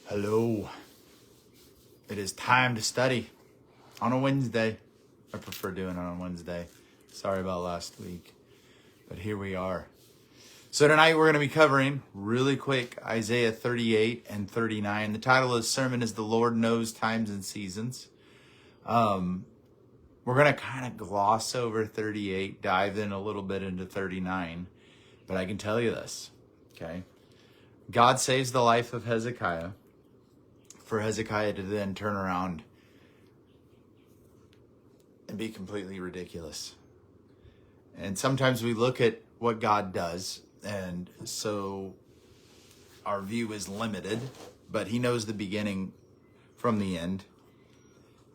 Hello. It is time to study on a Wednesday. I prefer doing it on a Wednesday. Sorry about last week, but here we are. So tonight we're going to be covering really quick Isaiah 38 and 39. The title of the sermon is The Lord Knows Times and Seasons. We're going to kind of gloss over 38, dive in a little bit into 39, but I can tell you this, okay? God saves the life of Hezekiah for Hezekiah to then turn around and be completely ridiculous. And sometimes we look at what God does, and so our view is limited, but he knows the beginning from the end.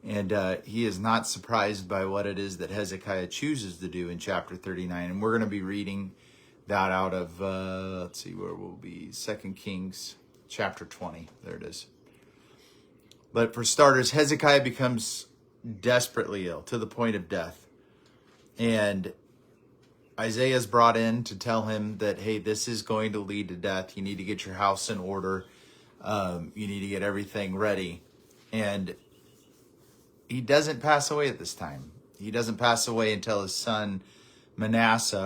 And he is not surprised by what it is that Hezekiah chooses to do in chapter 39. And we're going to be reading that out of, let's see where we'll be, 2 Kings chapter 20. There it is. But for starters, Hezekiah becomes desperately ill to the point of death. And Isaiah is brought in to tell him that, hey, this is going to lead to death. You need to get your house in order. You need to get everything ready. And he doesn't pass away at this time. He doesn't pass away until his son Manasseh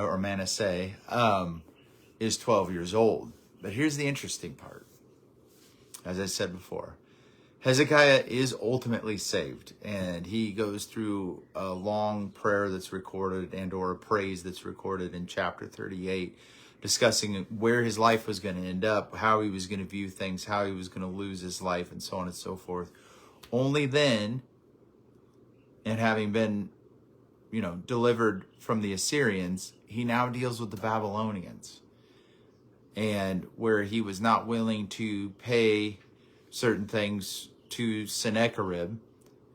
is 12 years old. But here's the interesting part. As I said before, Hezekiah is ultimately saved, and he goes through a long prayer that's recorded or a praise that's recorded in chapter 38, discussing where his life was going to end up, how he was going to view things, how he was going to lose his life, and so on and so forth. Only then, and having been, delivered from the Assyrians, he now deals with the Babylonians. And where he was not willing to pay certain things to Sennacherib,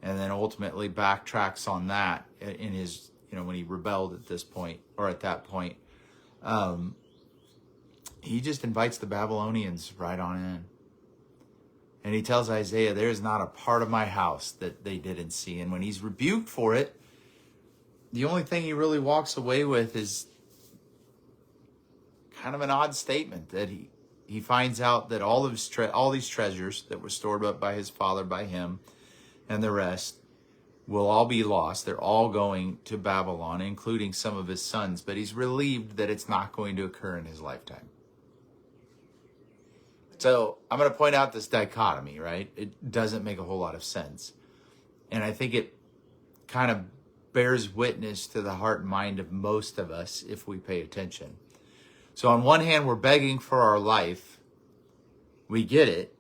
and then ultimately backtracks on that in his, when he rebelled at this point, or at that point, he just invites the Babylonians right on in. And he tells Isaiah, there is not a part of my house that they didn't see. And when he's rebuked for it, the only thing he really walks away with is kind of an odd statement that he finds out that all these treasures that were stored up by his father, by him, and the rest will all be lost. They're all going to Babylon, including some of his sons. But he's relieved that it's not going to occur in his lifetime. So I'm going to point out this dichotomy, right? It doesn't make a whole lot of sense. And I think it kind of bears witness to the heart and mind of most of us if we pay attention. So on one hand, we're begging for our life. We get it.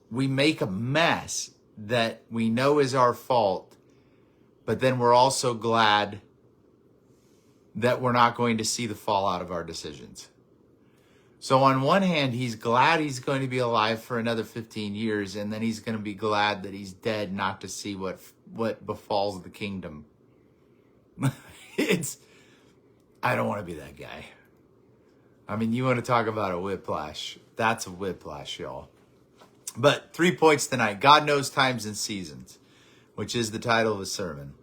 We make a mess that we know is our fault, but then we're also glad that we're not going to see the fallout of our decisions. So on one hand, he's glad he's going to be alive for another 15 years, and then he's going to be glad that he's dead not to see what befalls the kingdom. I don't want to be that guy. I mean, you want to talk about a whiplash. That's a whiplash, y'all. But 3 points tonight. God knows times and seasons, which is the title of the sermon.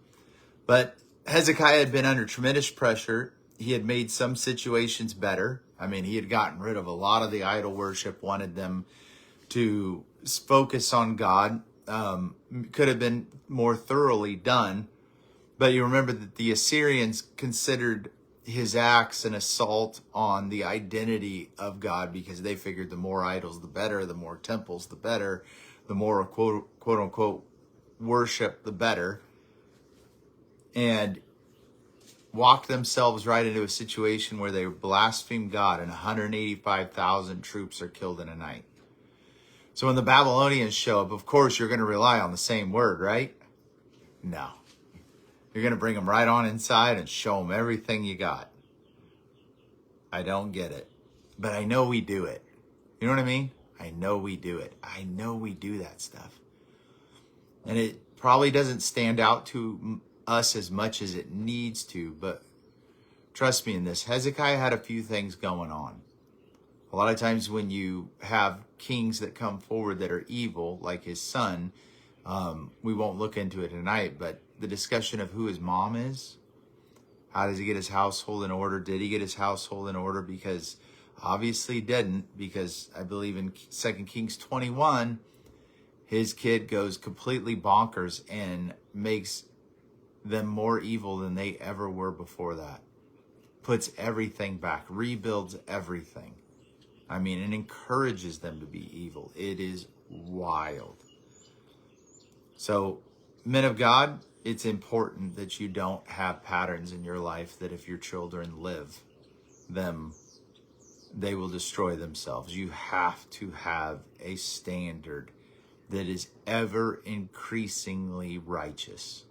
But Hezekiah had been under tremendous pressure. He had made some situations better. I mean, he had gotten rid of a lot of the idol worship, wanted them to focus on God. Could have been more thoroughly done. But you remember that the Assyrians considered his acts an assault on the identity of God, because they figured the more idols, the better, the more temples, the better, the more quote unquote worship, the better, and walked themselves right into a situation where they blaspheme God, and 185,000 troops are killed in a night. So when the Babylonians show up, of course, you're going to rely on the same word, right? No. You're going to bring them right on inside and show them everything you got. I don't get it. But I know we do it. You know what I mean? I know we do it. I know we do that stuff. And it probably doesn't stand out to us as much as it needs to. But trust me in this. Hezekiah had a few things going on. A lot of times when you have kings that come forward that are evil, like his son, we won't look into it tonight, but the discussion of who his mom is, how does he get his household in order? Did he get his household in order because Obviously didn't, because I believe in 2 Kings 21, his kid goes completely bonkers and makes them more evil than they ever were before that. Puts everything back, rebuilds everything. I mean, and encourages them to be evil. It is wild. So, men of God, it's important that you don't have patterns in your life that if your children live them, they will destroy themselves. You have to have a standard that is ever increasingly righteous.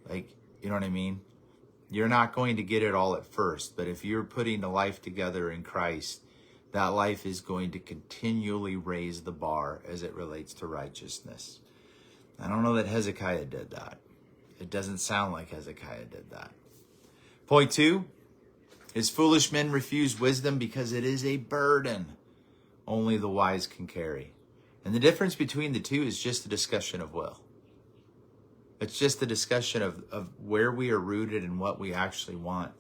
Like, you know what I mean? You're not going to get it all at first, but if you're putting a life together in Christ, that life is going to continually raise the bar as it relates to righteousness. I don't know that Hezekiah did that. It doesn't sound like Hezekiah did that. Point 2 is foolish men refuse wisdom because it is a burden only the wise can carry. And the difference between the two is just a discussion of will. It's just a discussion of where we are rooted and what we actually want.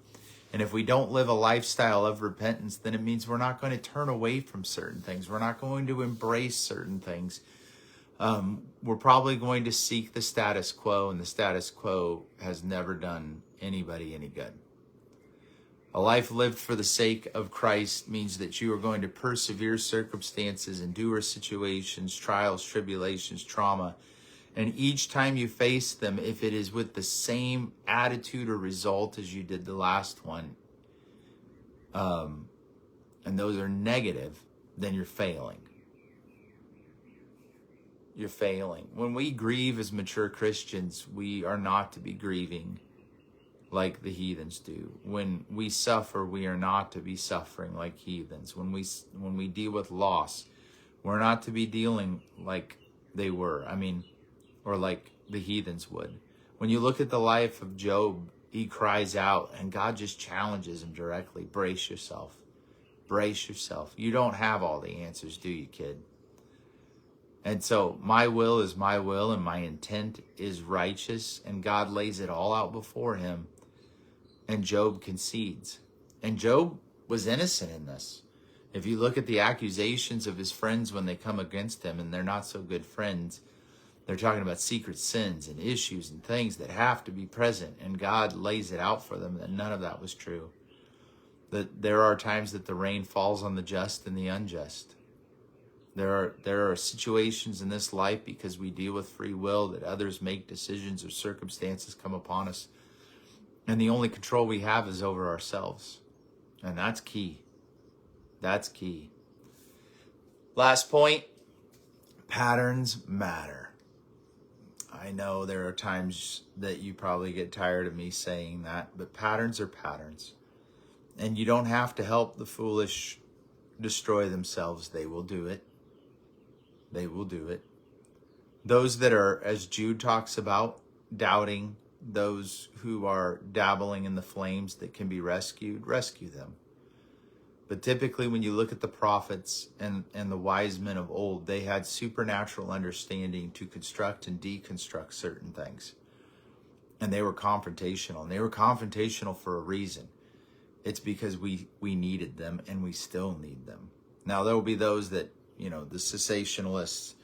And if we don't live a lifestyle of repentance, then it means we're not going to turn away from certain things. We're not going to embrace certain things. We're probably going to seek the status quo, and the status quo has never done anybody any good. A life lived for the sake of Christ means that you are going to persevere circumstances, endure situations, trials, tribulations, trauma. And each time you face them, if it is with the same attitude or result as you did the last one, and those are negative, then you're failing. You're failing. When we grieve as mature Christians, we are not to be grieving like the heathens do. When we suffer, we are not to be suffering like heathens. When we deal with loss, we're not to be dealing like they were. Or like the heathens would. When you look at the life of Job, he cries out and God just challenges him directly. Brace yourself. Brace yourself. You don't have all the answers, do you, kid? And so my will is my will and my intent is righteous, and God lays it all out before him. And Job concedes. And Job was innocent in this. If you look at the accusations of his friends when they come against him, and they're not so good friends, they're talking about secret sins and issues and things that have to be present, and God lays it out for them that none of that was true. That there are times that the rain falls on the just and the unjust. There are situations in this life, because we deal with free will, that others make decisions or circumstances come upon us. And the only control we have is over ourselves. And that's key. That's key. Last point, patterns matter. I know there are times that you probably get tired of me saying that, but patterns are patterns. And you don't have to help the foolish destroy themselves. They will do it. They will do it. Those that are, as Jude talks about, doubting, those who are dabbling in the flames that can be rescued, rescue them. But typically when you look at the prophets and the wise men of old, they had supernatural understanding to construct and deconstruct certain things. And they were confrontational. And they were confrontational for a reason. It's because we needed them, and we still need them. Now, there will be those that, the cessationalists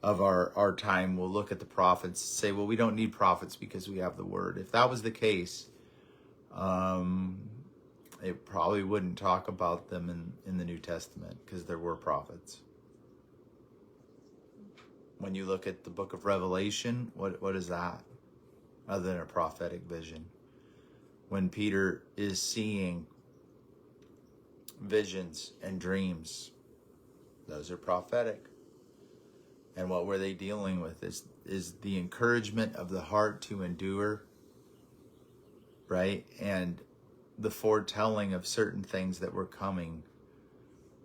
of our time will look at the prophets and say, well, we don't need prophets because we have the word. If that was the case, it probably wouldn't talk about them in the New Testament, because there were prophets. When you look at the book of Revelation, what is that other than a prophetic vision? When Peter is seeing visions and dreams, those are prophetic. And what were they dealing with is the encouragement of the heart to endure, right? And the foretelling of certain things that were coming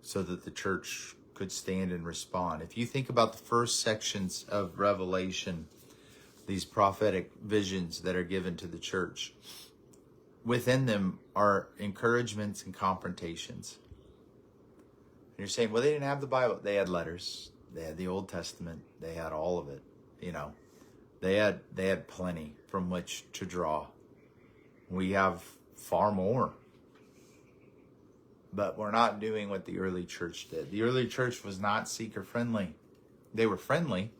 so that the church could stand and respond. If you think about the first sections of Revelation, these prophetic visions that are given to the church, within them are encouragements and confrontations. And you're saying, well, they didn't have the Bible. They had letters. They had the Old Testament. They had all of it. They had plenty from which to draw. We have far more. But we're not doing what the early church did. The early church was not seeker friendly. They were friendly.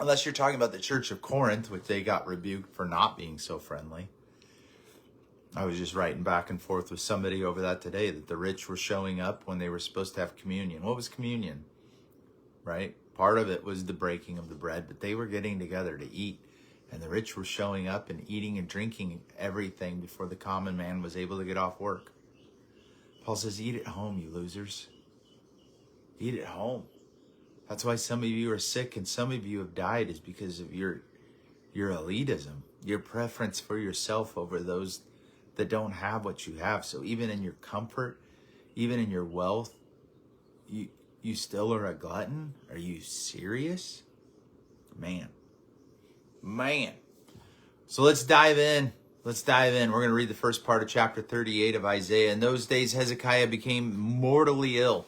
Unless you're talking about the Church of Corinth, which they got rebuked for not being so friendly. I was just writing back and forth with somebody over that today, that the rich were showing up when they were supposed to have communion. What was communion? Right? Part of it was the breaking of the bread, but they were getting together to eat. And the rich were showing up and eating and drinking everything before the common man was able to get off work. Paul says, eat at home, you losers. Eat at home. That's why some of you are sick and some of you have died, is because of your elitism, your preference for yourself over those that don't have what you have. So even in your comfort, even in your wealth, you still are a glutton? Are you serious? Man. So let's dive in. We're going to read the first part of chapter 38 of Isaiah. In those days, Hezekiah became mortally ill.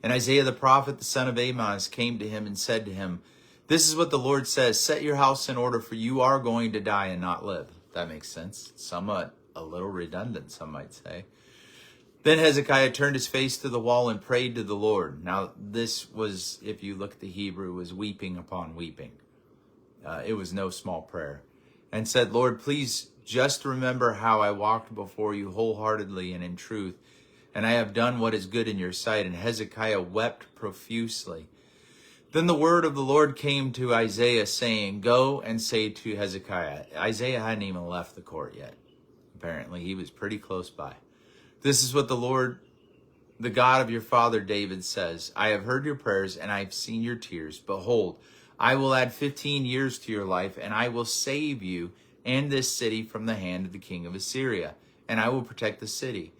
And Isaiah the prophet, the son of Amoz, came to him and said to him, this is what the Lord says, set your house in order, for you are going to die and not live. That makes sense. Somewhat a little redundant, some might say. Then Hezekiah turned his face to the wall and prayed to the Lord. Now, this was, if you look at the Hebrew, was weeping upon weeping. It was no small prayer. And said, Lord, please just remember how I walked before you wholeheartedly and in truth, and I have done what is good in your sight. And Hezekiah wept profusely. Then the word of the Lord came to Isaiah, saying, go and say to Hezekiah. Isaiah hadn't even left the court yet. Apparently, he was pretty close by. This is what the Lord, the God of your father David says. I have heard your prayers and I have seen your tears. Behold, I will add 15 years to your life, and I will save you and this city from the hand of the king of Assyria, and I will protect the city.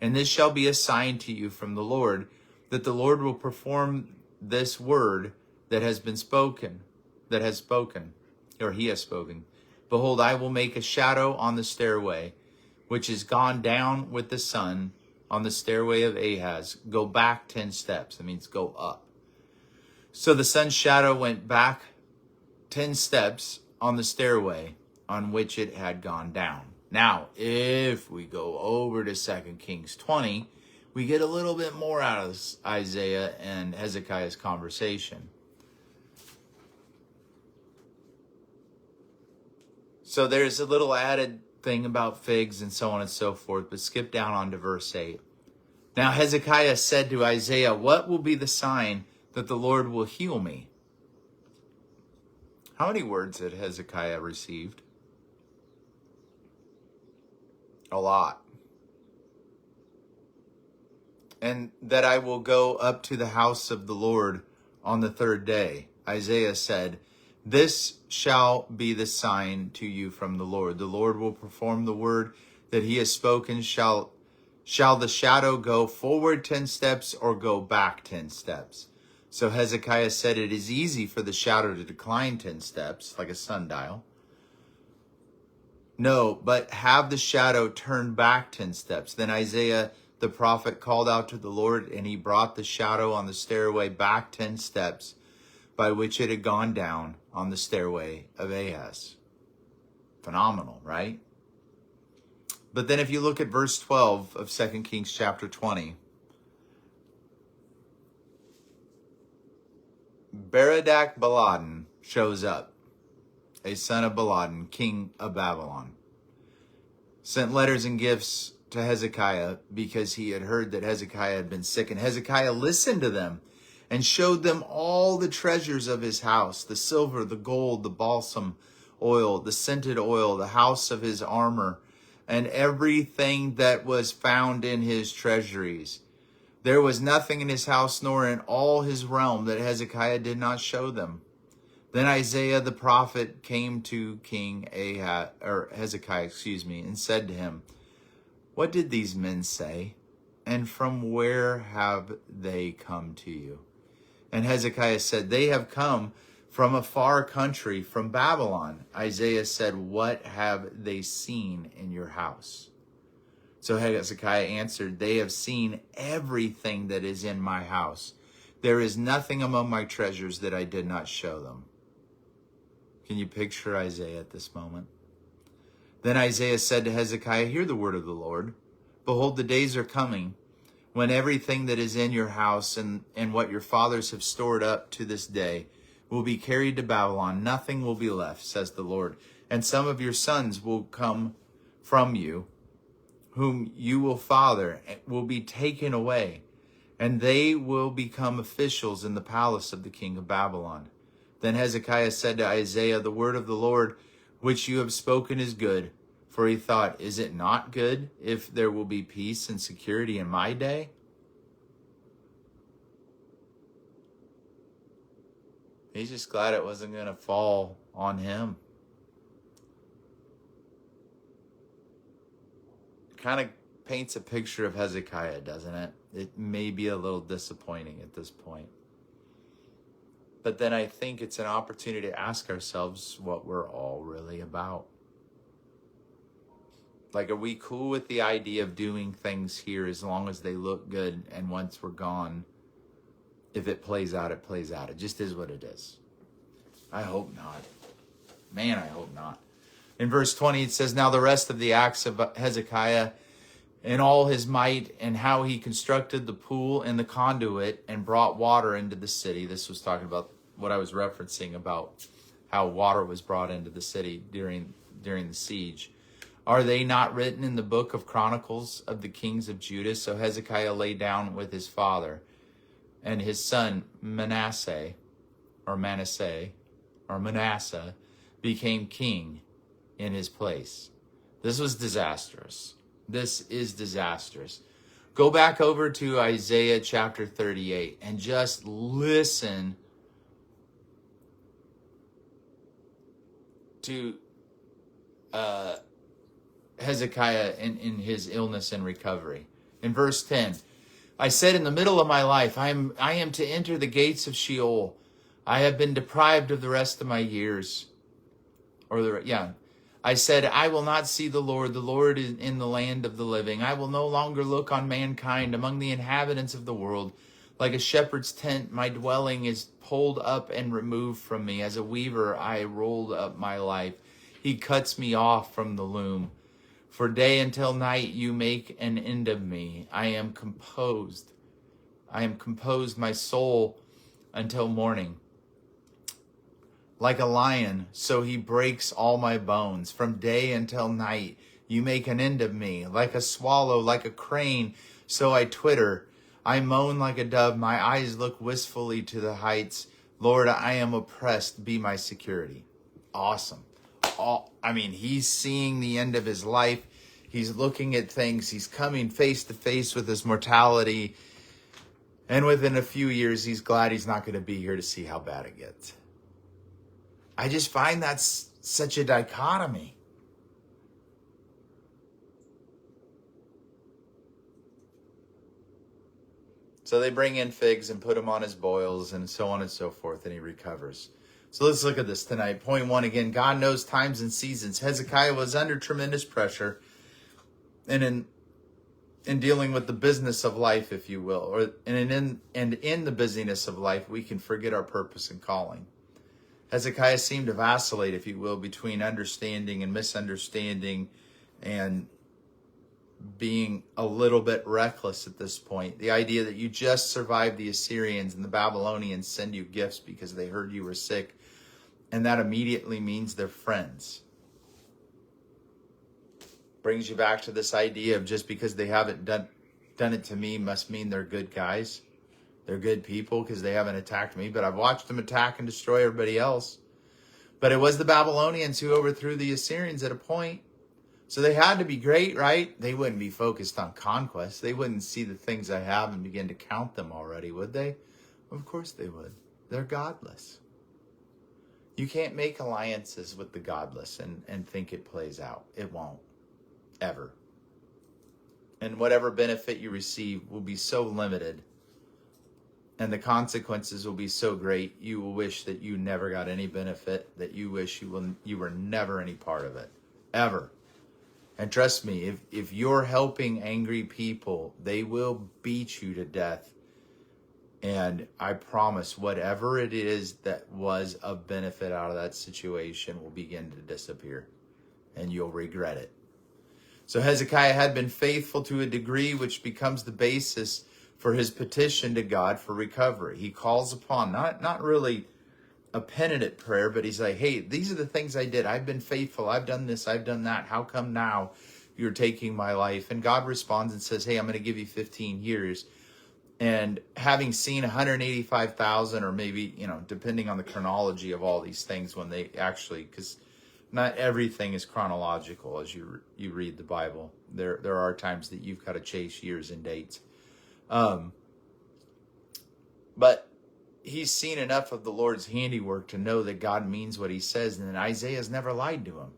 And this shall be a sign to you from the Lord, that the Lord will perform this word that has been spoken, or he has spoken. Behold, I will make a shadow on the stairway, which is gone down with the sun on the stairway of Ahaz. Go back 10 steps. That means go up. So the sun's shadow went back 10 steps on the stairway on which it had gone down. Now, if we go over to 2 Kings 20, we get a little bit more out of Isaiah and Hezekiah's conversation. So there's a little added thing about figs and so on and so forth, but skip down on to verse 8. Now Hezekiah said to Isaiah, what will be the sign that the Lord will heal me? How many words had Hezekiah received? A lot. And that I will go up to the house of the Lord on the third day. Isaiah said, this shall be the sign to you from the Lord. The Lord will perform the word that he has spoken. Shall the shadow go forward 10 steps or go back 10 steps? So Hezekiah said, it is easy for the shadow to decline 10 steps, like a sundial. No, but have the shadow turn back 10 steps. Then Isaiah the prophet called out to the Lord, and he brought the shadow on the stairway back 10 steps, by which it had gone down on the stairway of Ahaz. Phenomenal, right? But then if you look at verse 12 of 2 Kings chapter 20, Berodach Baladan shows up, a son of Baladan, king of Babylon. Sent letters and gifts to Hezekiah because he had heard that Hezekiah had been sick. And Hezekiah listened to them and showed them all the treasures of his house, the silver, the gold, the balsam oil, the scented oil, the house of his armor, and everything that was found in his treasuries. There was nothing in his house nor in all his realm that Hezekiah did not show them. Then Isaiah the prophet came to Hezekiah, and said to him, what did these men say? And from where have they come to you? And Hezekiah said, they have come from a far country, from Babylon. Isaiah said, what have they seen in your house? So Hezekiah answered, they have seen everything that is in my house. There is nothing among my treasures that I did not show them. Can you picture Isaiah at this moment? Then Isaiah said to Hezekiah, hear the word of the Lord. Behold, the days are coming when everything that is in your house and what your fathers have stored up to this day will be carried to Babylon. Nothing will be left, says the Lord. And some of your sons will come from you, whom you will father, will be taken away, and they will become officials in the palace of the king of Babylon. Then Hezekiah said to Isaiah, the word of the Lord, which you have spoken is good. For he thought, is it not good if there will be peace and security in my day? He's just glad it wasn't going to fall on him. Kind of paints a picture of Hezekiah, doesn't it? It may be a little disappointing at this point. But then I think it's an opportunity to ask ourselves what we're all really about. Like, are we cool with the idea of doing things here as long as they look good, and once we're gone, if it plays out, it plays out. It just is what it is. I hope not. Man, I hope not. In verse 20, it says, now the rest of the acts of Hezekiah and all his might, and how he constructed the pool and the conduit and brought water into the city. This was talking about what I was referencing about how water was brought into the city during the siege. Are they not written in the book of Chronicles of the kings of Judah? So Hezekiah lay down with his father, and his son Manasseh became king in his place. This was disastrous. This is disastrous. Go back over to Isaiah chapter 38 and just listen to Hezekiah in his illness and recovery. In verse 10, I said in the middle of my life, I am to enter the gates of Sheol. I have been deprived of the rest of my years. I said, I will not see the Lord. The Lord is in the land of the living. I will no longer look on mankind among the inhabitants of the world. Like a shepherd's tent, my dwelling is pulled up and removed from me. As a weaver, I rolled up my life. He cuts me off from the loom. For day until night, you make an end of me. I am composed, my soul, until morning. Like a lion, so he breaks all my bones. From day until night, you make an end of me. Like a swallow, like a crane, so I twitter. I moan like a dove. My eyes look wistfully to the heights. Lord, I am oppressed. Be my security. Awesome. He's seeing the end of his life. He's looking at things. He's coming face to face with his mortality. And within a few years, he's glad he's not going to be here to see how bad it gets. I just find that's such a dichotomy. So they bring in figs and put him on his boils and so on and so forth, and he recovers. So let's look at this tonight. Point 1 again, God knows times and seasons. Hezekiah was under tremendous pressure and in dealing with the business of life, if you will, in the busyness of life, we can forget our purpose and calling. Hezekiah seemed to vacillate, if you will, between understanding and misunderstanding and being a little bit reckless at this point. The idea that you just survived the Assyrians and the Babylonians send you gifts because they heard you were sick, and that immediately means they're friends. Brings you back to this idea of just because they haven't done it to me must mean they're good guys. They're good people because they haven't attacked me, but I've watched them attack and destroy everybody else. But it was the Babylonians who overthrew the Assyrians at a point. So they had to be great, right? They wouldn't be focused on conquest. They wouldn't see the things I have and begin to count them already, would they? Of course they would. They're godless. You can't make alliances with the godless and think it plays out. It won't. Ever. And whatever benefit you receive will be so limited, and the consequences will be so great, you will wish that you never got any benefit, that you wish you were never any part of it. Ever. And trust me, if you're helping angry people, they will beat you to death. And I promise, whatever it is that was of benefit out of that situation will begin to disappear. and you'll regret it. So Hezekiah had been faithful to a degree, which becomes the basis for his petition to God for recovery. He calls upon, not really a penitent prayer, but he's like, hey, these are the things I did. I've been faithful. I've done this. I've done that. How come now you're taking my life? And God responds and says, hey, I'm going to give you 15 years. And having seen 185,000, or maybe, depending on the chronology of all these things, when they actually, because not everything is chronological as you read the Bible. There are times that you've got to chase years and dates. But he's seen enough of the Lord's handiwork to know that God means what he says. And then Isaiah's never lied to him,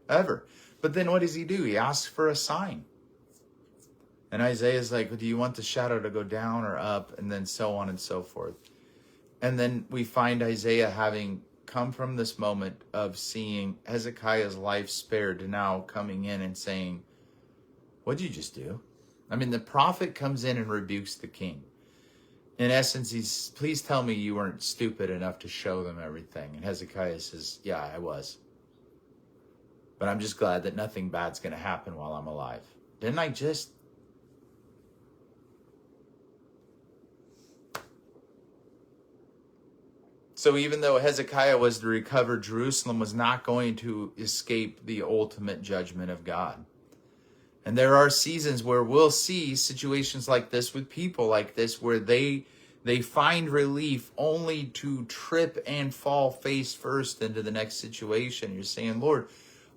ever. But then what does he do? He asks for a sign. And Isaiah's like, do you want the shadow to go down or up? And then so on and so forth. And then we find Isaiah having come from this moment of seeing Hezekiah's life spared to now coming in and saying, what'd you just do? I mean, the prophet comes in and rebukes the king. In essence, he's, please tell me you weren't stupid enough to show them everything. And Hezekiah says, yeah, I was. But I'm just glad that nothing bad's going to happen while I'm alive. Didn't I just? So even though Hezekiah was to recover, Jerusalem was not going to escape the ultimate judgment of God. And there are seasons where we'll see situations like this with people like this, where they find relief only to trip and fall face first into the next situation. You're saying, Lord,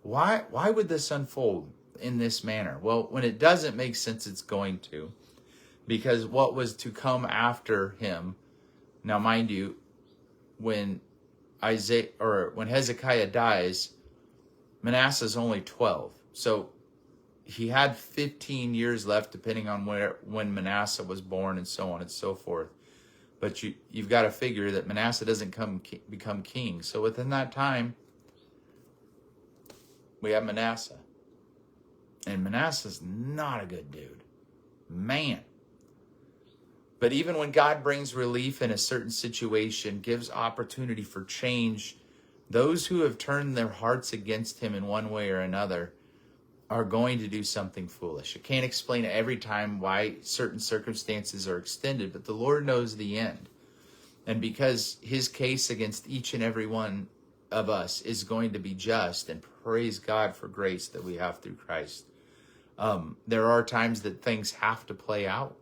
why would this unfold in this manner? Well, when it doesn't make sense, it's going to. Because what was to come after him, now mind you, when Hezekiah dies, Manasseh's only 12. So he had 15 years left, depending on when Manasseh was born and so on and so forth. But you've got to figure that Manasseh doesn't become king. So within that time, we have Manasseh. And Manasseh's not a good dude. Man. But even when God brings relief in a certain situation, gives opportunity for change, those who have turned their hearts against him in one way or another are going to do something foolish. I can't explain every time why certain circumstances are extended, but the Lord knows the end. And because his case against each and every one of us is going to be just, and praise God for grace that we have through Christ, there are times that things have to play out.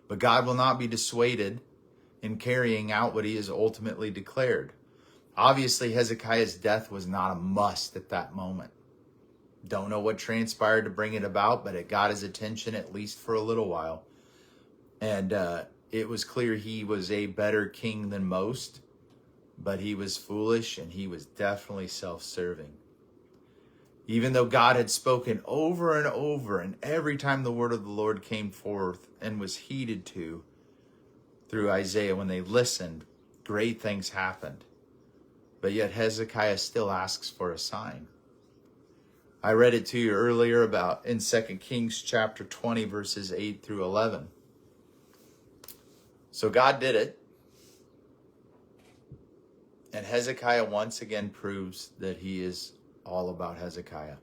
But God will not be dissuaded in carrying out what he has ultimately declared. Obviously, Hezekiah's death was not a must at that moment. Don't know what transpired to bring it about, but it got his attention at least for a little while. And it was clear he was a better king than most, but he was foolish and he was definitely self-serving. Even though God had spoken over and over, and every time the word of the Lord came forth and was heeded to through Isaiah, when they listened, great things happened. But yet Hezekiah still asks for a sign. I read it to you earlier about in 2 Kings chapter 20, verses 8 through 11. So God did it. And Hezekiah once again proves that he is all about Hezekiah.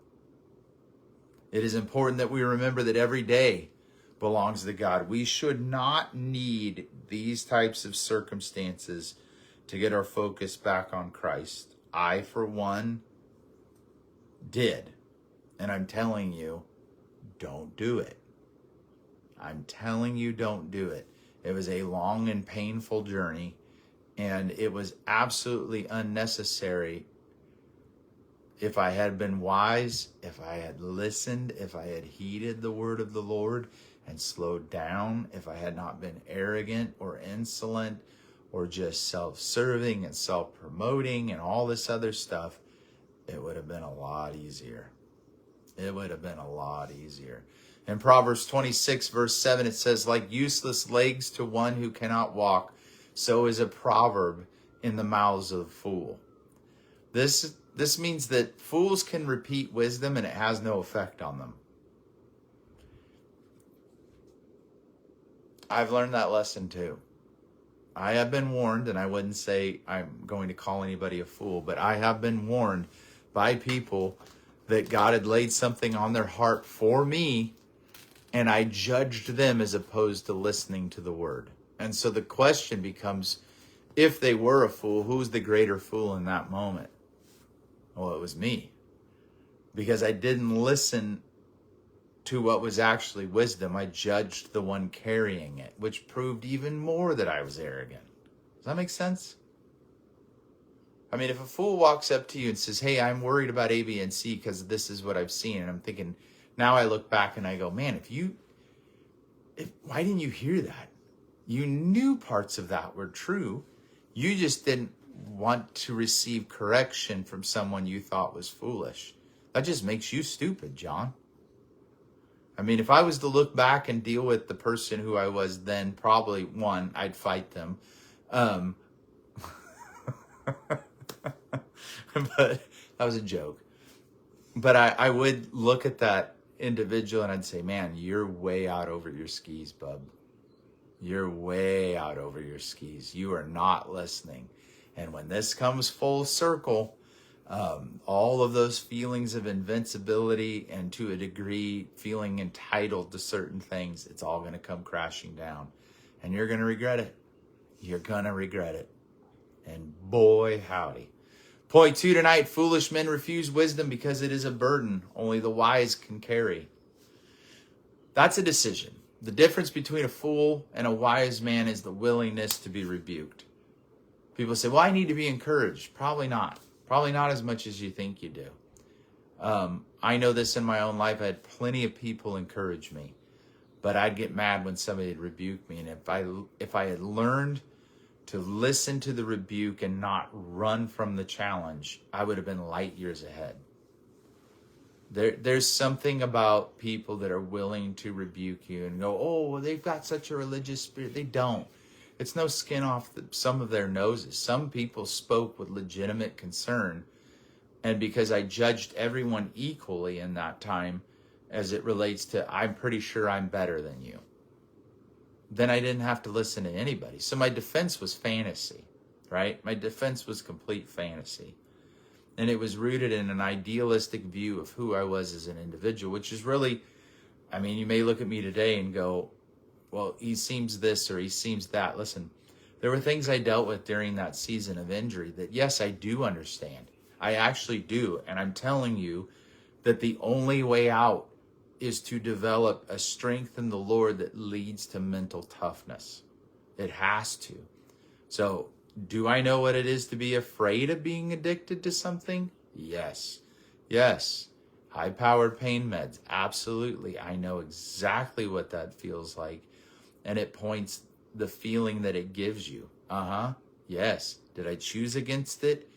It is important that we remember that every day belongs to God. We should not need these types of circumstances to get our focus back on Christ. I, for one, did. And I'm telling you, don't do it. I'm telling you, don't do it. It was a long and painful journey, and it was absolutely unnecessary. If I had been wise, if I had listened, if I had heeded the word of the Lord and slowed down, if I had not been arrogant or insolent or just self-serving and self-promoting and all this other stuff, it would have been a lot easier. It would have been a lot easier. In Proverbs 26, verse 7, it says, like useless legs to one who cannot walk, so is a proverb in the mouths of the fool. This means that fools can repeat wisdom and it has no effect on them. I've learned that lesson too. I have been warned, and I wouldn't say I'm going to call anybody a fool, but I have been warned by people that God had laid something on their heart for me, and I judged them as opposed to listening to the word. And so the question becomes, if they were a fool, who's the greater fool in that moment? Well, it was me, because I didn't listen to what was actually wisdom. I judged the one carrying it, which proved even more that I was arrogant. Does that make sense? I mean, if a fool walks up to you and says, hey, I'm worried about A, B, and C because this is what I've seen, and I'm thinking, now I look back and I go, man, why didn't you hear that? You knew parts of that were true. You just didn't want to receive correction from someone you thought was foolish. That just makes you stupid, John. I mean, if I was to look back and deal with the person who I was then, probably, one, I'd fight them. But that was a joke. But I would look at that individual and I'd say, man, you're way out over your skis, bub. You're way out over your skis. You are not listening. And when this comes full circle, all of those feelings of invincibility and, to a degree, feeling entitled to certain things, it's all going to come crashing down. And you're going to regret it. You're going to regret it. And boy, howdy. Point 2 tonight, foolish men refuse wisdom because it is a burden only the wise can carry. That's a decision. The difference between a fool and a wise man is the willingness to be rebuked. People say, well, I need to be encouraged. Probably not. Probably not as much as you think you do. I know this in my own life. I had plenty of people encourage me, but I'd get mad when somebody would rebuke me. And if I had learned to listen to the rebuke and not run from the challenge, I would have been light years ahead. There's something about people that are willing to rebuke you and go, oh, well, they've got such a religious spirit. They don't. It's no skin off some of their noses. Some people spoke with legitimate concern. And because I judged everyone equally in that time as it relates to, I'm pretty sure I'm better than you, then I didn't have to listen to anybody. So my defense was fantasy, right? My defense was complete fantasy. And it was rooted in an idealistic view of who I was as an individual, which is really, I mean, you may look at me today and go, well, he seems this or he seems that. Listen, there were things I dealt with during that season of injury that, yes, I do understand. I actually do. And I'm telling you that the only way out is to develop a strength in the Lord that leads to mental toughness. It has to. So, do I know what it is to be afraid of being addicted to something? Yes. Yes. High-powered pain meds. Absolutely. I know exactly what that feels like. And it points the feeling that it gives you. Yes. Did I choose against it?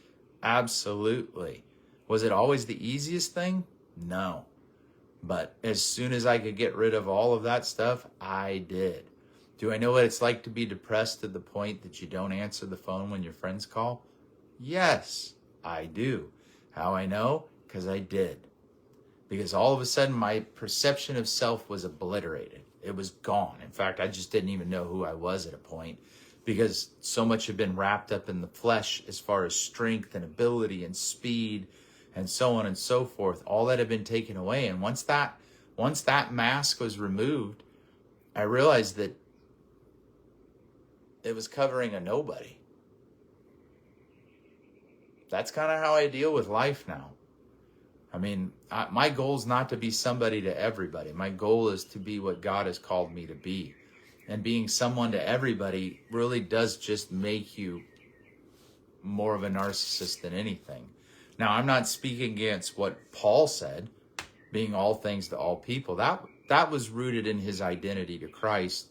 Absolutely. Was it always the easiest thing? No. But as soon as I could get rid of all of that stuff, I did. Do I know what it's like to be depressed to the point that you don't answer the phone when your friends call? Yes, I do. How I know? Because I did. Because all of a sudden my perception of self was obliterated. It was gone. In fact, I just didn't even know who I was at a point, because so much had been wrapped up in the flesh as far as strength and ability and speed and so on and so forth. All that had been taken away. And once that mask was removed, I realized that it was covering a nobody. That's kind of how I deal with life now. I mean, my goal is not to be somebody to everybody. My goal is to be what God has called me to be. And being someone to everybody really does just make you more of a narcissist than anything. Now, I'm not speaking against what Paul said, being all things to all people. That was rooted in his identity to Christ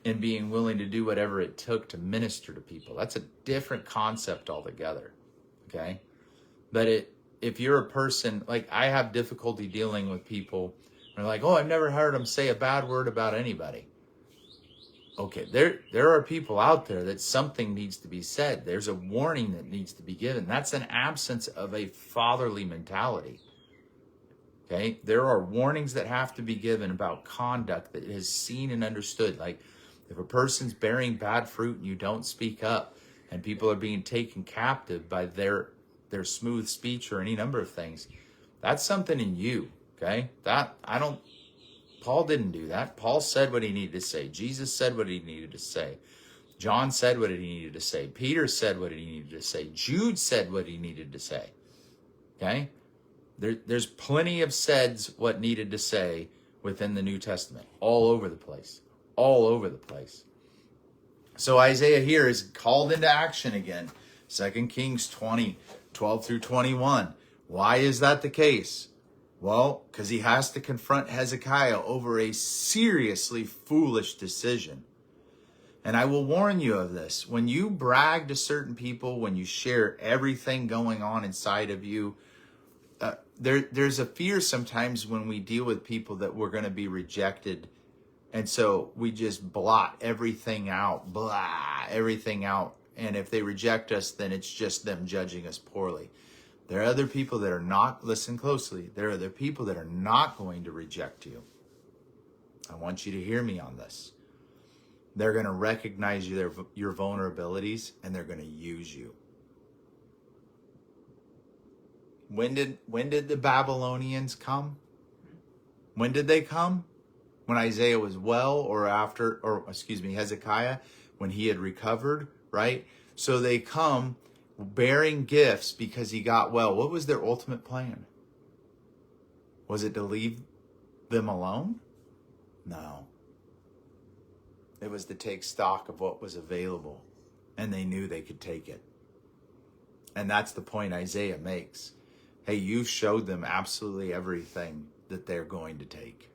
and being willing to do whatever it took to minister to people. That's a different concept altogether, okay? But if you're a person, like I have difficulty dealing with people who are like, oh, I've never heard them say a bad word about anybody. Okay, there are people out there that something needs to be said. There's a warning that needs to be given. That's an absence of a fatherly mentality. Okay, there are warnings that have to be given about conduct that is seen and understood. Like if a person's bearing bad fruit and you don't speak up, and people are being taken captive by their smooth speech or any number of things, That's something in you, okay? Paul didn't do that. Paul said what he needed to say. Jesus said what he needed to say. John said what he needed to say. Peter said what he needed to say. Jude said what he needed to say. Okay? There's plenty of saids what needed to say within the New Testament. All over the place. All over the place. So Isaiah here is called into action again. 2 Kings 20, 12 through 21. Why is that the case? Well, because he has to confront Hezekiah over a seriously foolish decision. And I will warn you of this. When you brag to certain people, when you share everything going on inside of you, there's a fear sometimes when we deal with people that we're going to be rejected. And so we just blot everything out, everything out. And if they reject us, then it's just them judging us poorly. There are other people that are not, listen closely, there are other people that are not going to reject you. I want you to hear me on this. They're going to recognize your vulnerabilities, and they're going to use you. When did the Babylonians come? When did they come? When Isaiah was well, or Hezekiah, when he had recovered, right? So they come bearing gifts because he got well. What was their ultimate plan? Was it to leave them alone? No. It was to take stock of what was available, and they knew they could take it. And that's the point Isaiah makes. Hey, you've showed them absolutely everything that they're going to take,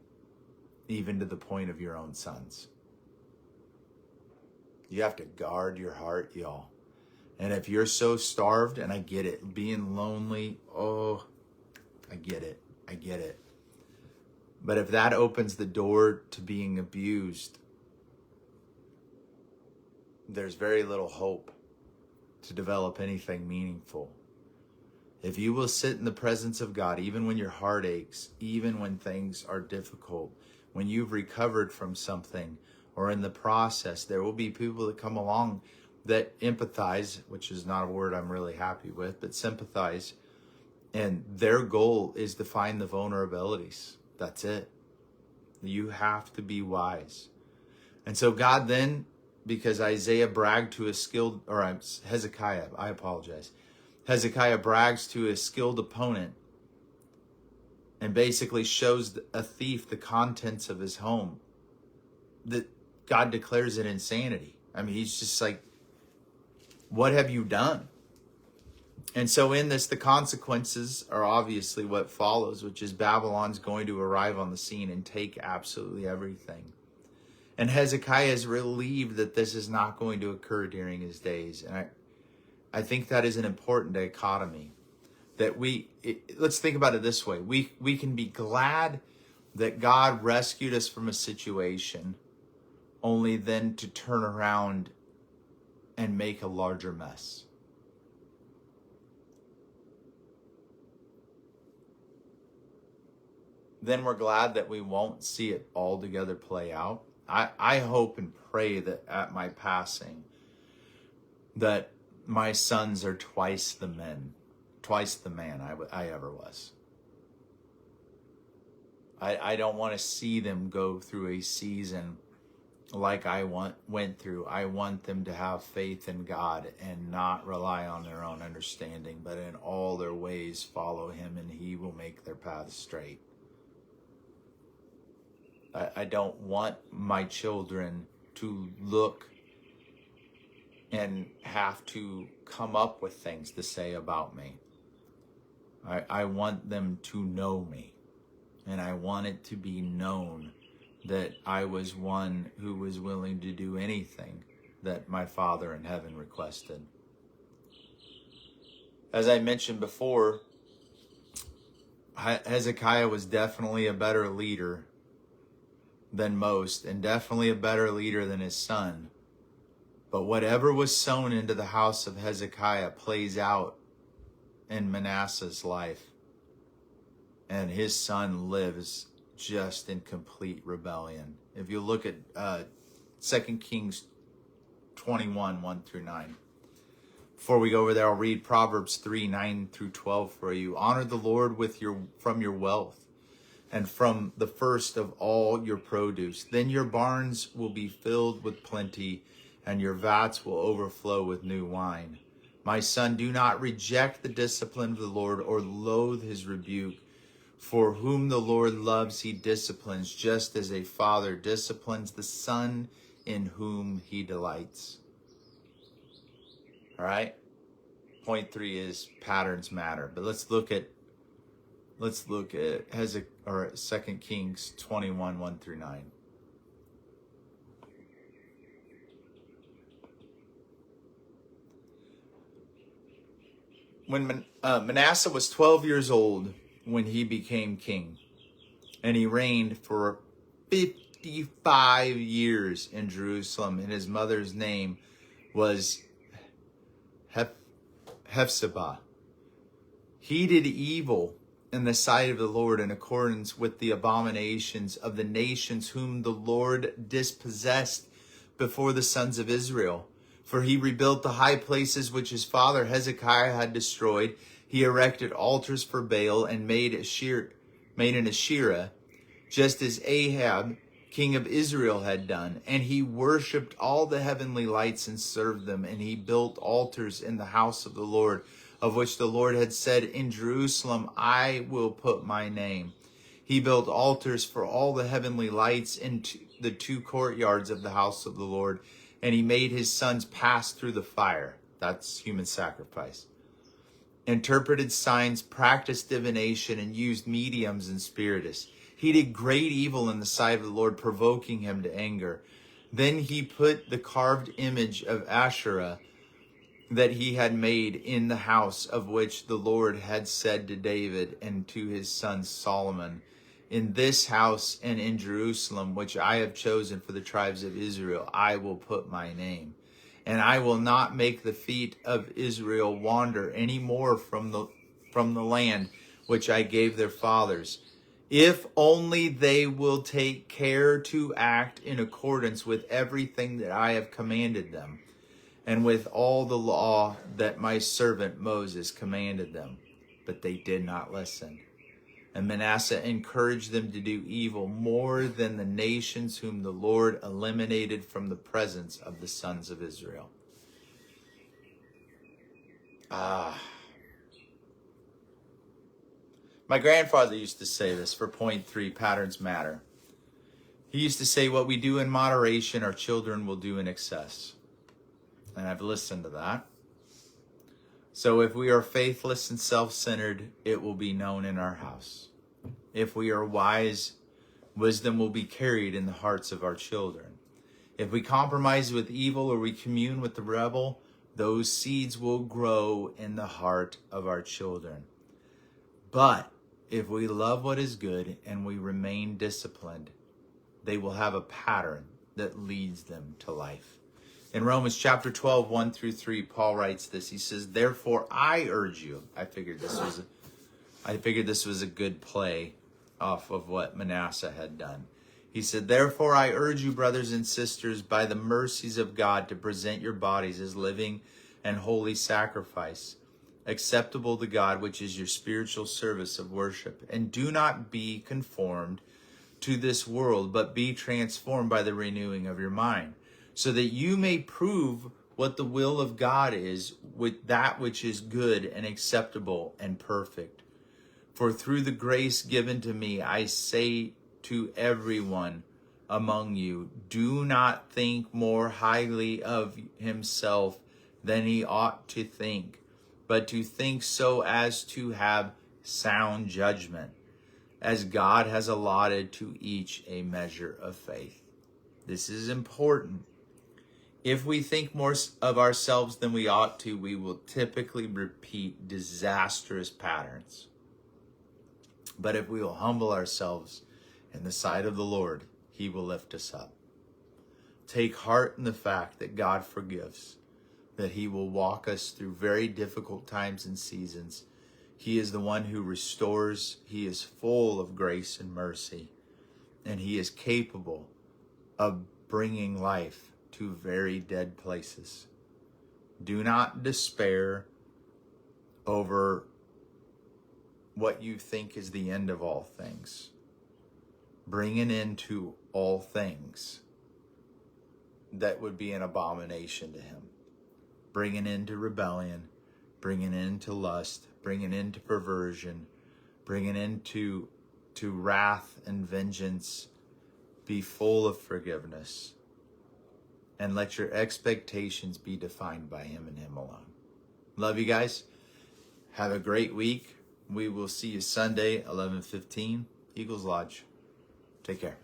even to the point of your own sons. You have to guard your heart, y'all. And if you're so starved, and I get it, being lonely, I get it. But if that opens the door to being abused, there's very little hope to develop anything meaningful. If you will sit in the presence of God, even when your heart aches, even when things are difficult, when you've recovered from something, or in the process, there will be people that come along that empathize, which is not a word I'm really happy with, but sympathize. And their goal is to find the vulnerabilities. That's it. You have to be wise. And so God then, because Isaiah bragged to a skilled, or Hezekiah, I apologize. Hezekiah brags to a skilled opponent and basically shows a thief the contents of his home. That God declares it insanity. I mean, he's just like, what have you done? And so in this, the consequences are obviously what follows, which is Babylon's going to arrive on the scene and take absolutely everything. And Hezekiah is relieved that this is not going to occur during his days. And I think that is an important dichotomy. That let's think about it this way. We can be glad that God rescued us from a situation, only then to turn around and make a larger mess. Then we're glad that we won't see it all together play out. I hope and pray that at my passing, that my sons are twice the man I ever was. I don't want to see them go through a season like I went through. I want them to have faith in God and not rely on their own understanding, but in all their ways follow him, and he will make their paths straight. I don't want my children to look and have to come up with things to say about me. I want them to know me, and I want it to be known that I was one who was willing to do anything that my Father in heaven requested. As I mentioned before, Hezekiah was definitely a better leader than most, and definitely a better leader than his son. But whatever was sown into the house of Hezekiah plays out in Manasseh's life. And his son lives just in complete rebellion. If you look at 2 Kings 21, 1 through 9. Before we go over there, I'll read Proverbs 3:9-12 for you. Honor the Lord from your wealth and from the first of all your produce. Then your barns will be filled with plenty, and your vats will overflow with new wine. My son, do not reject the discipline of the Lord or loathe his rebuke. For whom the Lord loves, he disciplines, just as a father disciplines the son in whom he delights. All right. Point 3 is patterns matter. But let's look at 2 Kings 21, 1-9. When Manasseh was 12 years old when he became king, and he reigned for 55 years in Jerusalem, and his mother's name was Hephzibah. He did evil in the sight of the Lord in accordance with the abominations of the nations whom the Lord dispossessed before the sons of Israel. For he rebuilt the high places which his father Hezekiah had destroyed. He erected altars for Baal and made an Asherah, just as Ahab, king of Israel, had done. And he worshipped all the heavenly lights and served them. And he built altars in the house of the Lord, of which the Lord had said, in Jerusalem I will put my name. He built altars for all the heavenly lights in the 2 courtyards of the house of the Lord. And he made his sons pass through the fire. That's human sacrifice. Interpreted signs, practiced divination, and used mediums and spiritists. He did great evil in the sight of the Lord, provoking him to anger. Then he put the carved image of Asherah that he had made in the house of which the Lord had said to David and to his son Solomon, in this house and in Jerusalem, which I have chosen for the tribes of Israel, I will put my name. And I will not make the feet of Israel wander any more from the land which I gave their fathers, if only they will take care to act in accordance with everything that I have commanded them, and with all the law that my servant Moses commanded them. But they did not listen. And Manasseh encouraged them to do evil more than the nations whom the Lord eliminated from the presence of the sons of Israel. My grandfather used to say this for point 3, patterns matter. He used to say, what we do in moderation, our children will do in excess. And I've listened to that. So if we are faithless and self-centered, it will be known in our house. If we are wise, wisdom will be carried in the hearts of our children. If we compromise with evil or we commune with the rebel, those seeds will grow in the heart of our children. But if we love what is good and we remain disciplined, they will have a pattern that leads them to life. In Romans chapter 12, 1-3, Paul writes this. He says, therefore I urge you. I figured this was a good play off of what Manasseh had done. He said, therefore I urge you, brothers and sisters, by the mercies of God, to present your bodies as living and holy sacrifice, acceptable to God, which is your spiritual service of worship. And do not be conformed to this world, but be transformed by the renewing of your mind, so that you may prove what the will of God is, with that which is good and acceptable and perfect. For through the grace given to me, I say to everyone among you, do not think more highly of himself than he ought to think, but to think so as to have sound judgment, as God has allotted to each a measure of faith. This is important. If we think more of ourselves than we ought to, we will typically repeat disastrous patterns. But if we will humble ourselves in the sight of the Lord, he will lift us up. Take heart in the fact that God forgives, that he will walk us through very difficult times and seasons. He is the one who restores. He is full of grace and mercy, and he is capable of bringing life to very dead places. Do not despair over what you think is the end of all things. Bring an end to all things that would be an abomination to him. Bring an end to rebellion. Bring an end to lust. Bring an end to perversion. Bring an end to wrath and vengeance. Be full of forgiveness. And let your expectations be defined by him and him alone. Love you guys. Have a great week. We will see you Sunday, 11:15, Eagles Lodge. Take care.